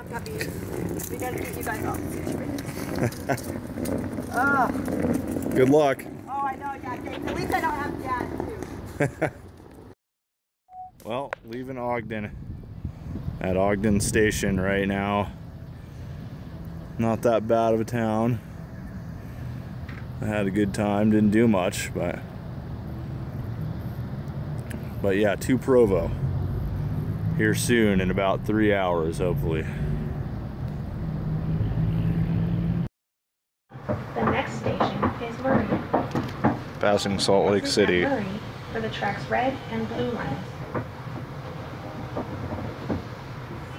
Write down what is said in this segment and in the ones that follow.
on puppies. We gotta get you guys off the situation. Oh. Good luck. Oh, I know, yeah. At least I don't have dad, too. Well, leaving Ogden at Ogden Station right now. Not that bad of a town. I had a good time, didn't do much, but yeah, to Provo. Here soon in about 3 hours, hopefully. The next station is Murray. Passing Salt Lake City. Murray for the track's red and blue lines.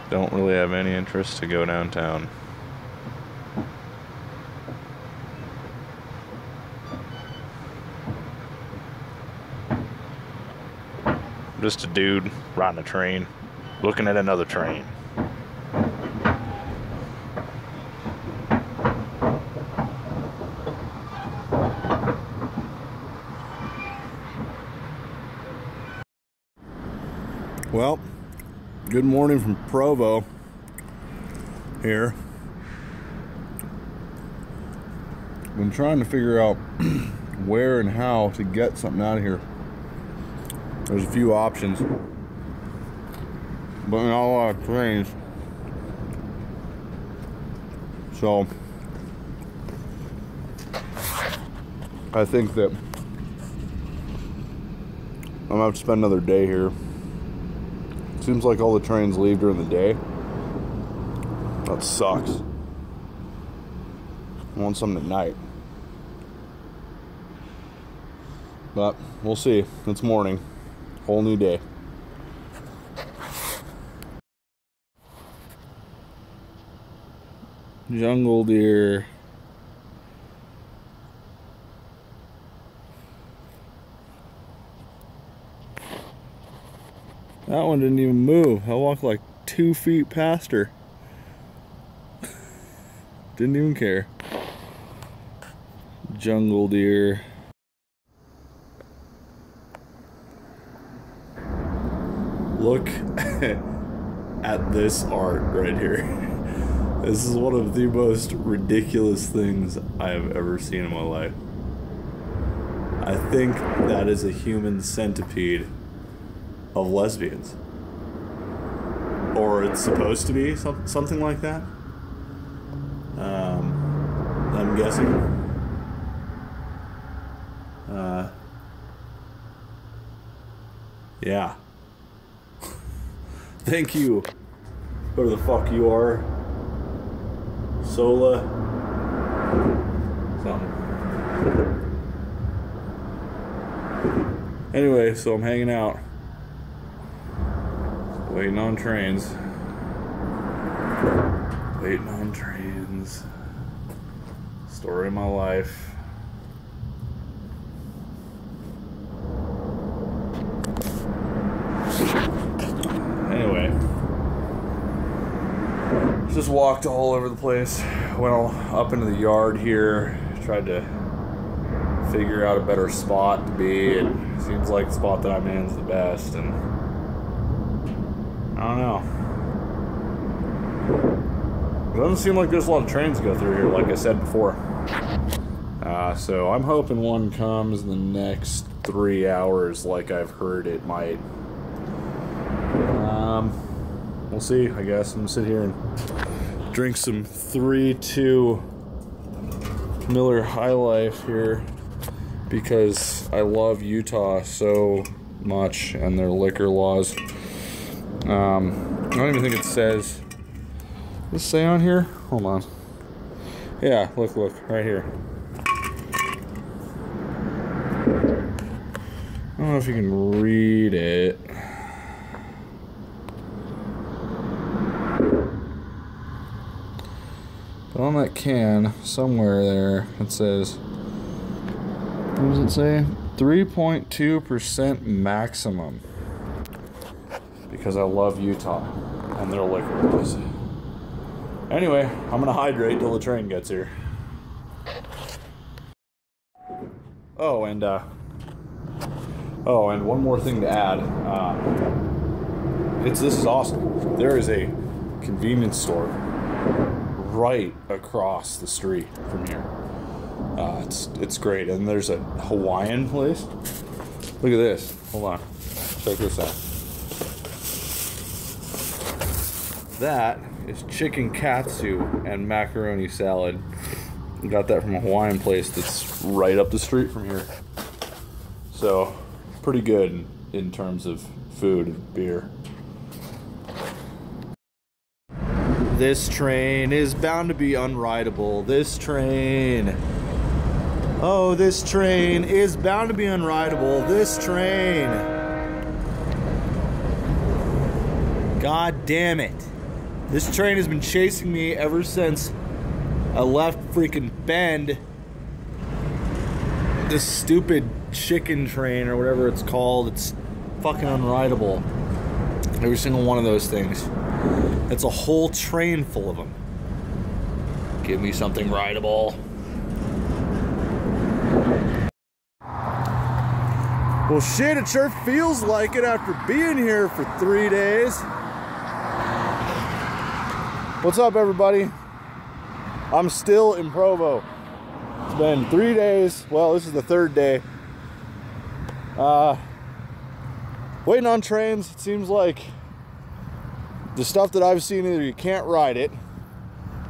Don't really have any interest to go downtown. Just a dude riding a train, looking at another train. Well, good morning from Provo here. Been trying to figure out where and how to get something out of here. There's a few options, but not a lot of trains. So I think that I'm gonna have to spend another day here. Seems like all the trains leave during the day. That sucks. I want something at night. But we'll see. It's morning. Whole new day. Jungle deer. That one didn't even move. I walked like 2 feet past her. Didn't even care. Jungle deer. Look at this art right here. This is one of the most ridiculous things I have ever seen in my life. I think that is a human centipede of lesbians. Or it's supposed to be something like that. I'm guessing. Yeah. Thank you. Whoever the fuck you are. Sola. Something. Anyway, so I'm hanging out. Waiting on trains. Waiting on trains. Story of my life. Anyway, just walked all over the place. Went all up into the yard here. Tried to figure out a better spot to be. It seems like the spot that I'm in is the best, and I don't know. It doesn't seem like there's a lot of trains go through here, like I said before. So I'm hoping one comes in the next 3 hours, like I've heard it might. We'll see, I guess. I'm gonna sit here and drink some 3-2 Miller High Life here because I love Utah so much and their liquor laws. I don't even think it says. Does it say on here? Hold on. Yeah, look, right here. I don't know if you can read it. But on that can, somewhere there, it says, what does it say? 3.2% maximum. Because I love Utah and their liquor laws. Anyway, I'm gonna hydrate till the train gets here. Oh, and one more thing to add. This is awesome. There is a convenience store right across the street from here. It's great. And there's a Hawaiian place. Look at this. Hold on. Check this out. That is chicken katsu and macaroni salad. Got that from a Hawaiian place that's right up the street from here. So, pretty good in terms of food and beer. This train is bound to be unrideable. This train. Oh, this train is bound to be unrideable. This train. God damn it. This train has been chasing me ever since I left freaking Bend. This stupid chicken train or whatever it's called, it's fucking unrideable. Every single one of those things. It's a whole train full of them. Give me something rideable. Well, shit, it sure feels like it after being here for 3 days. What's up, everybody? I'm still in Provo. It's been 3 days. Well, this is the third day. Waiting on trains. It seems like the stuff that I've seen, either you can't ride it,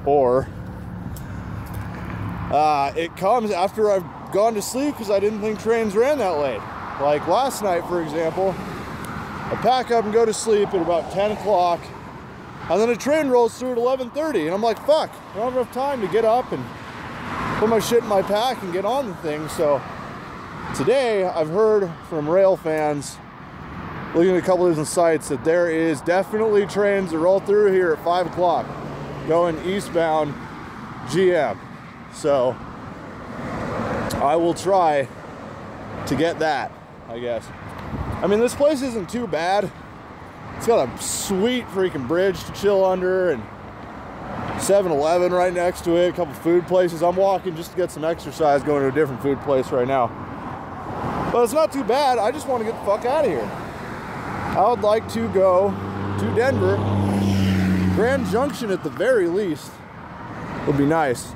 or it comes after I've gone to sleep because I didn't think trains ran that late. Like last night, for example, I pack up and go to sleep at about 10 o'clock, and then a train rolls through at 11:30, and I'm like, fuck, I don't have enough time to get up and put my shit in my pack and get on the thing. So today, I've heard from rail fans, looking at a couple of different sites, that there is definitely trains that roll through here at 5 o'clock going eastbound GM. So I will try to get that, I guess. I mean, this place isn't too bad. It's got a sweet freaking bridge to chill under and 7-Eleven right next to it, a couple food places. I'm walking just to get some exercise, going to a different food place right now. But it's not too bad. I just want to get the fuck out of here. I would like to go to Denver. Grand Junction at the very least would be nice.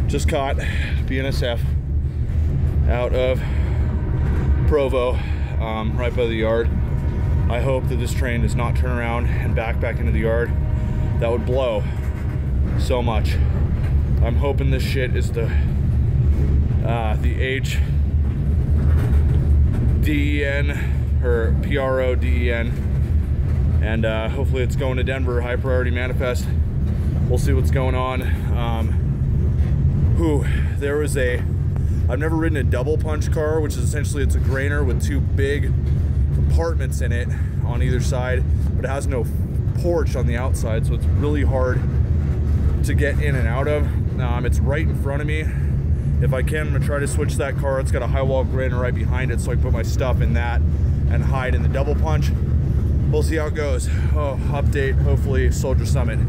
Just caught BNSF out of Provo, right by the yard. I hope that this train does not turn around and back into the yard. That would blow so much. I'm hoping this shit is the HDEN or PRODEN, and hopefully it's going to Denver, high priority manifest. We'll see what's going on. There was I've never ridden a double punch car, which is essentially, it's a grainer with two big compartments in it on either side, but it has no porch on the outside, so it's really hard to get in and out of. It's right in front of me. If I can, I'm gonna try to switch that car. It's got a high wall grainer right behind it, so I can put my stuff in that and hide in the double punch. We'll see how it goes. Oh, update, hopefully Soldier Summit.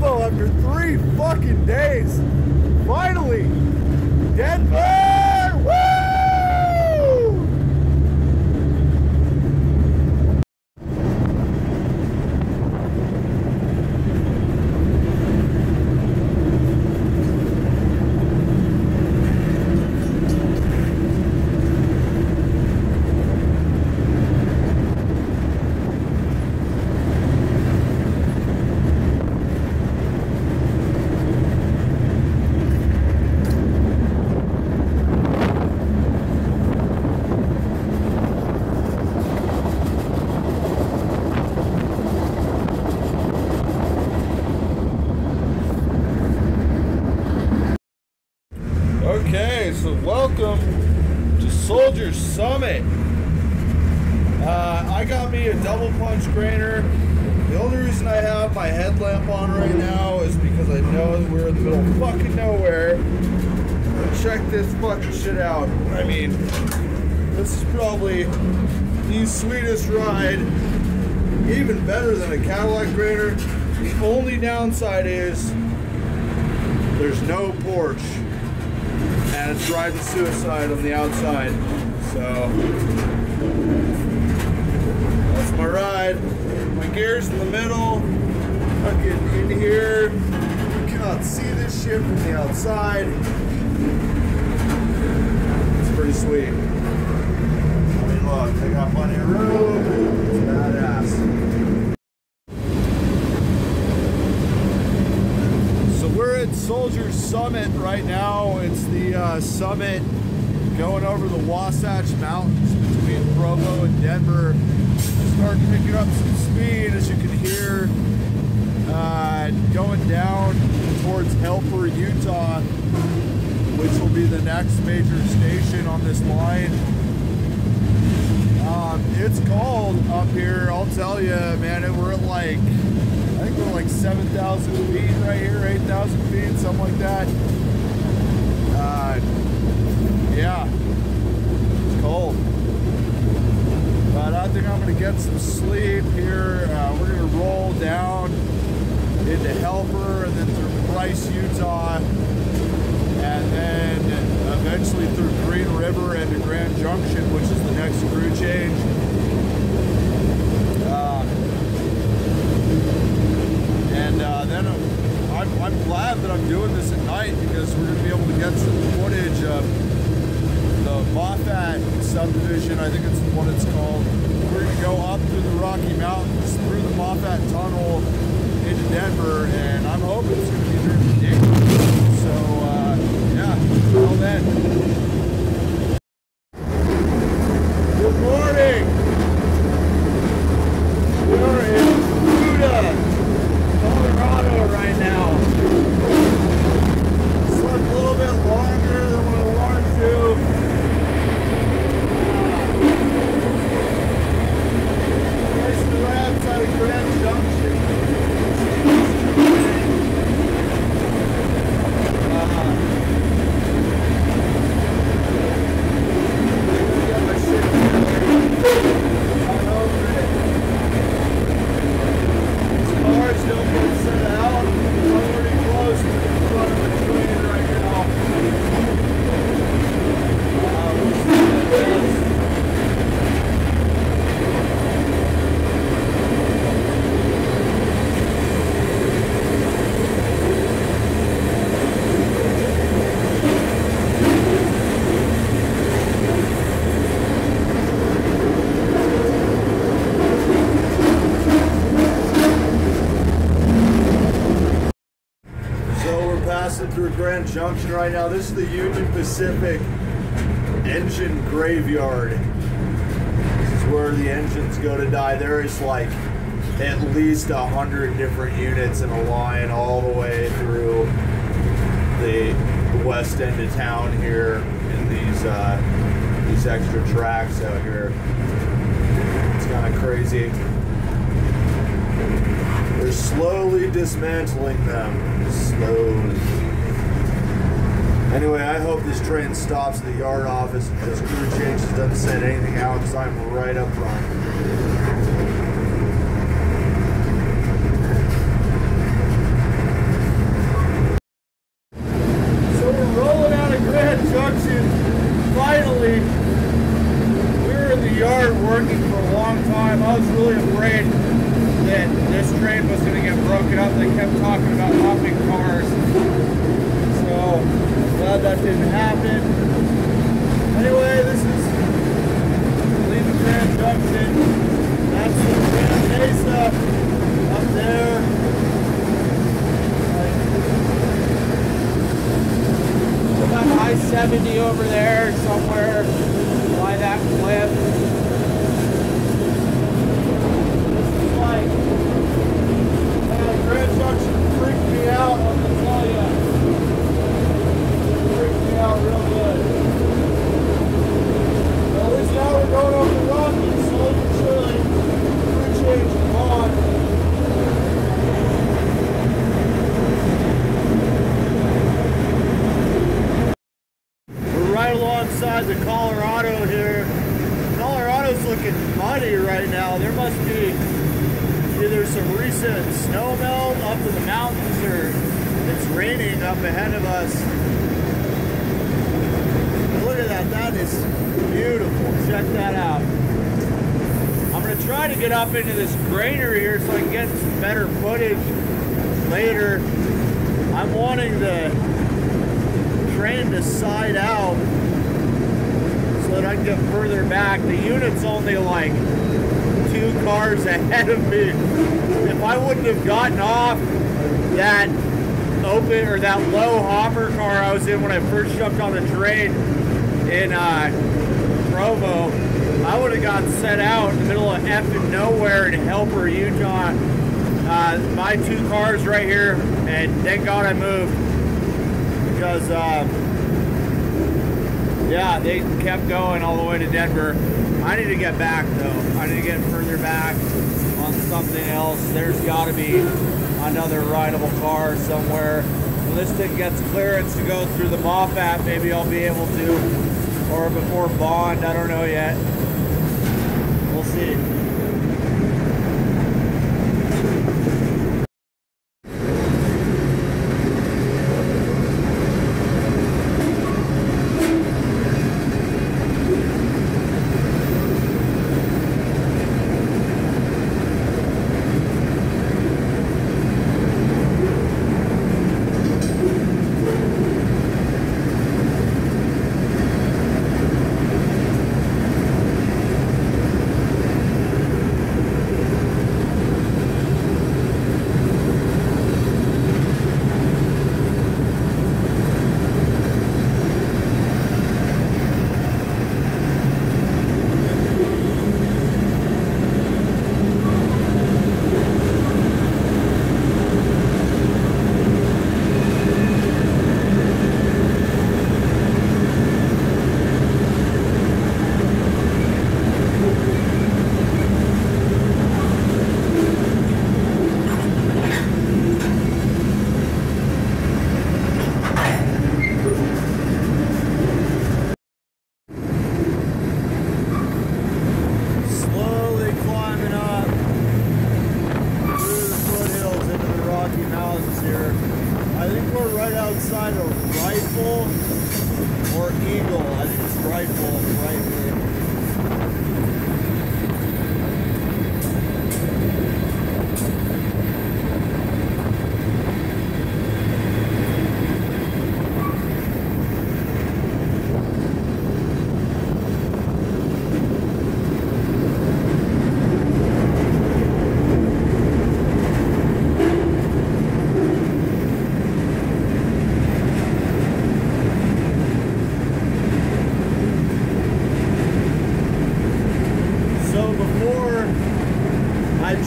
After 3 fucking days, finally, Denver! Woo! Okay, so welcome to Soldier Summit. I got me a double punch grainer The only reason I have my headlamp on right now is because I know we're in the middle of fucking nowhere. Check this fucking shit out. I mean, this is probably the sweetest ride. Even better than a Cadillac grader. The only downside is there's no porch. And it's riding suicide on the outside. So that's my ride. My gear's in the middle. Fucking in here. You cannot see this shit from the outside. It's pretty sweet. I mean, look, I got plenty of room. It's badass. So we're at Soldier Summit right now. It's the summit going over the Wasatch Mountains between Provo and Denver. Start picking up some speed, as you can hear, going down towards Helper, Utah, which will be the next major station on this line. It's cold up here, I'll tell you, man. We're at like, I think we're like 7,000 feet right here, 8,000 feet, something like that. Yeah, it's cold. But I think I'm going to get some sleep here. We're going to roll down into Helper and then through Bryce, Utah, and then eventually through Green River and to Grand Junction, which is the next crew change. Then I'm glad that I'm doing this at night because we're going to be able to get some footage of the Moffat subdivision, I think it's what it's called. We're going to go up through the Rocky Mountains, through the Moffat Tunnel into Denver, and I'm hoping it's going to be during the day. So, yeah, until then. Good morning! We're in Buda, Colorado right now. Slept a little bit longer than what I wanted to. Right outside of Grand Junction. Got my shit together. I'm over it. These cars don't get set out. I'm pretty close to the front of the train right now. We'll see what it is. Through Grand Junction right now. This is the Union Pacific engine graveyard. This is where the engines go to die. There is like at least 100 different units in a line all the way through the west end of town here in these extra tracks out here. It's kind of crazy. They're slowly dismantling them. Slowly. Anyway, I hope this train stops at the yard office and this crew changes doesn't send anything out because I'm right up front. So we're rolling out of Grand Junction. Finally, we were in the yard working for a long time. I was really afraid that this train was going to get broken up. They kept talking about hopping cars. So glad that didn't happen. Anyway, this is leaving Grand Junction. That's the Grand Mesa up there. So about I-70 over there somewhere by that cliff. Grand Junction freaked me out, I'm gonna tell you. It freaked me out real good. Well, at least now we're going over the Rockies, slowly but surely. Crew change is on. sides of Colorado here. Colorado's looking muddy right now. There must be either some recent snow melt up in the mountains or it's raining up ahead of us. Look at that, that is beautiful. Check that out. I'm gonna try to get up into this granary here so I can get some better footage later. I'm wanting the train to side out so that I can get further back. The unit's only like 2 cars ahead of me. If I wouldn't have gotten off that open or that low hopper car I was in when I first jumped on the train in Provo, I would have got set out in the middle of effing nowhere in Helper, Utah. My 2 cars right here, and thank God I moved because yeah, they kept going all the way to Denver. I need to get back though. I need to get further back on something else. There's got to be another rideable car somewhere. When this thing gets clearance to go through the Moffat, maybe I'll be able to, or before Bond, I don't know yet. We'll see.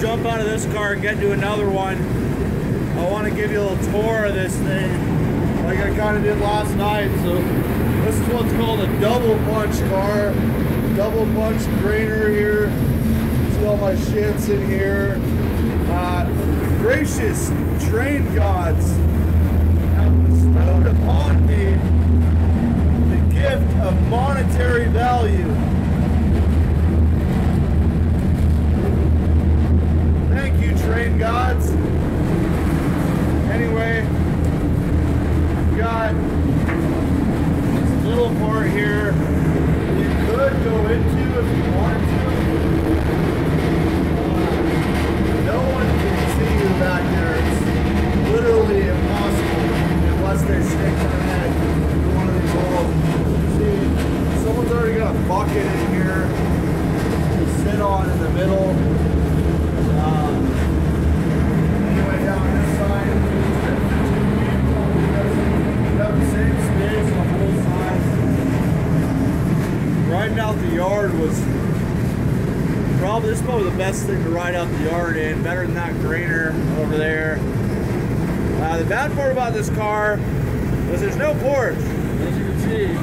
Jump out of this car and get into another one. I want to give you a little tour of this thing like I kind of did last night. So this is what's called a double punch car. Double punch grainer here. See all my shits in here. Gracious train gods have bestowed upon me the gift of monetary value. Train gods. Anyway, we've got this little part here you could go into if you wanted to. No one can see you back there. It's literally impossible unless they stick their head in one of these holes. See, someone's already got a bucket in here to sit on in the middle. Down this side, we have the same space on both sides. Riding out the yard was this is probably the best thing to ride out the yard in, better than that grainer over there. The bad part about this car is there's no porch, as you can see.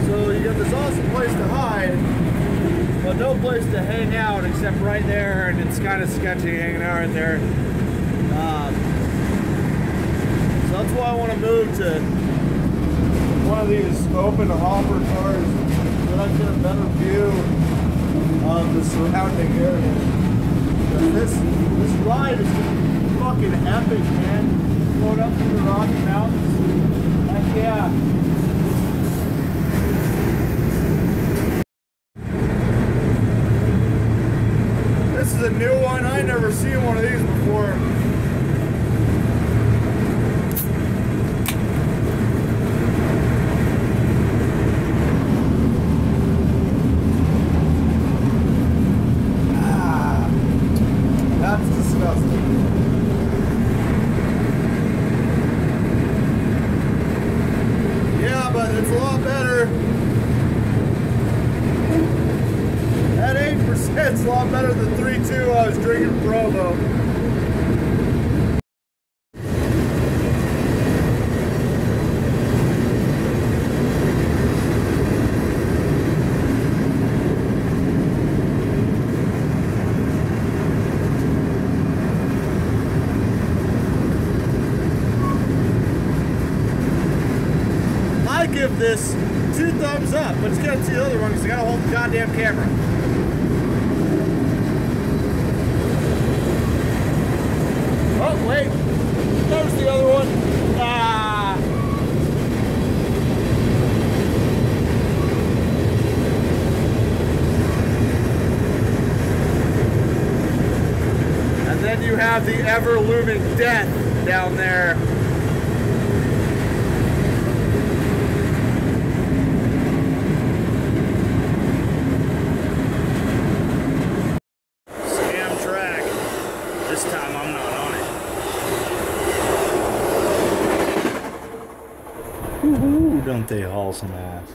So you have this awesome place to hide, but no place to hang out except right there, and it's kind of sketchy hanging out right there. So that's why I want to move to one of of these open hopper cars so that I get a better view of the surrounding area. This ride is gonna be fucking epic, man. Going up through the Rocky Mountains. Heck yeah. This is a new one. I never seen one of these before. That's disgusting. Yeah, but it's a lot better. That 8% is a lot better than 3.2 I was drinking Provo. I give this 2 thumbs up, but it's got to see the other one because I gotta hold the goddamn camera. Oh, wait. There's the other one. Ah. And then you have the ever-looming death down there. Woohoo, don't they haul some ass.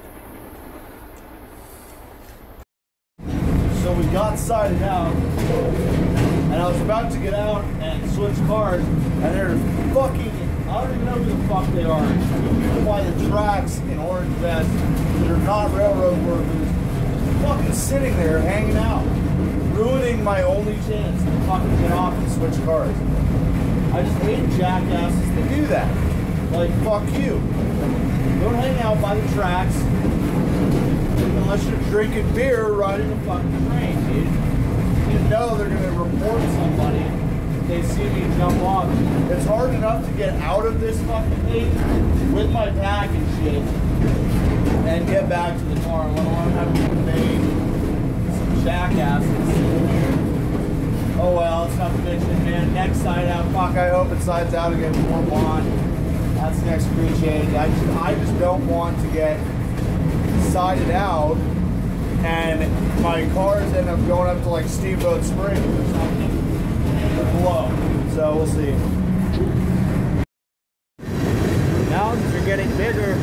So we got sided out, and I was about to get out and switch cars, and there's fucking, I don't even know who the fuck they are. People by the tracks in orange vests that are not railroad workers, fucking sitting there hanging out, ruining my only chance to fucking get off and switch cars. I just hate jackasses that do that. Like, fuck you. Don't hang out by the tracks unless you're drinking beer or riding a fucking train, dude. You know they're gonna report somebody if they see me jump off. It's hard enough to get out of this fucking thing with my pack and shit and get back to the car, let alone have to evade some jackasses. Oh well, it's not bitching, man. Next side out. Fuck, I hope it sides out again before Bond. That's the next change. I just don't want to get sided out and my cars end up going up to like Steamboat Springs or something below. So we'll see. Mountains are getting bigger.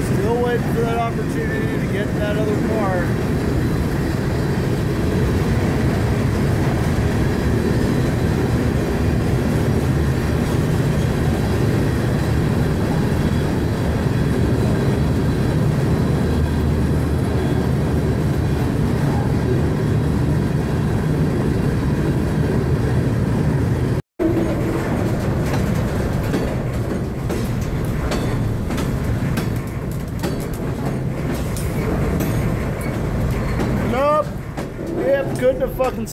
Still waiting for that opportunity to get that other car. Couldn't have fucking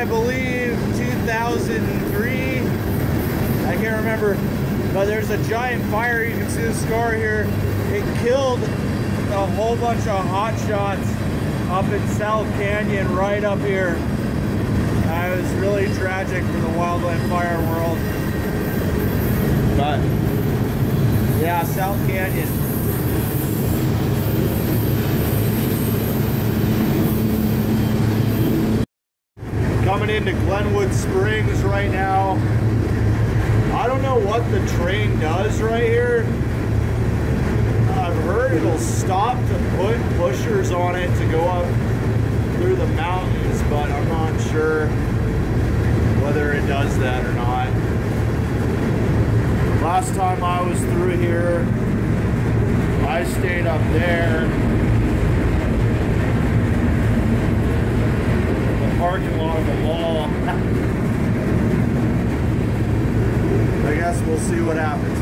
I believe, 2003. I can't remember. But there's a giant fire. You can see the scar here. It killed a whole bunch of hotshots up in South Canyon, right up here. It was really tragic for the wildland fire world. But yeah, South Canyon. Coming into Glenwood Springs right now. I don't know what the train does right here. I've heard it'll stop to put pushers on it to go up through the mountains, but I'm not sure whether it does that or not. Last time I was through here, I stayed up there. The parking lot of the mall. I guess we'll see what happens.